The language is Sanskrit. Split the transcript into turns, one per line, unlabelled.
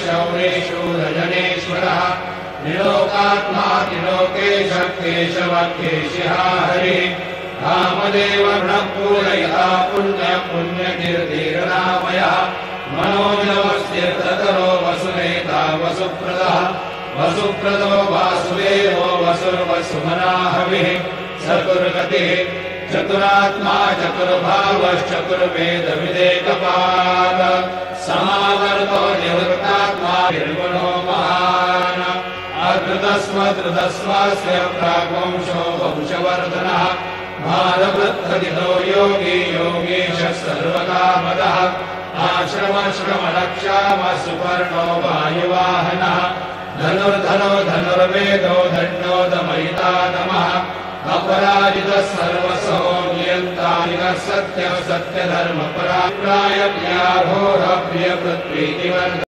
शौरेषु रजनेश्वरः निलोकात्मा त्रिलोकेशः केशवकेशिः हरिः कामदेव गुणपूरयः पुण्यकीर्तिरनामयः मनोजवस्तीर्थकरो वसुनेता वसुप्रदः वसुप्रदो वासुदेवो वसुर्वसुमनाहविः चतुर्गतिः चतुरात्मा चतुर्भावश्चतुर्वेदविदेकपाद समावर्तो निवृत्तात्मा निर्गुणो महान् अधृतस्वधृतस्वास्य प्राग्वंशो वंशवर्धनः भारवृद्धदितो योगी योगीशः सर्वकामदः आश्रमश्रमरक्षाम सुपर्णो वायुवाहनः धनुर्धनो धनुर्वेदो दण्डो दमयितातमः अपराजितः सर्वसो नियन्तारिकः सत्यः सत्यधर्मपरायप्रियाघोरप्रियपृथ्वीतिवर्धनः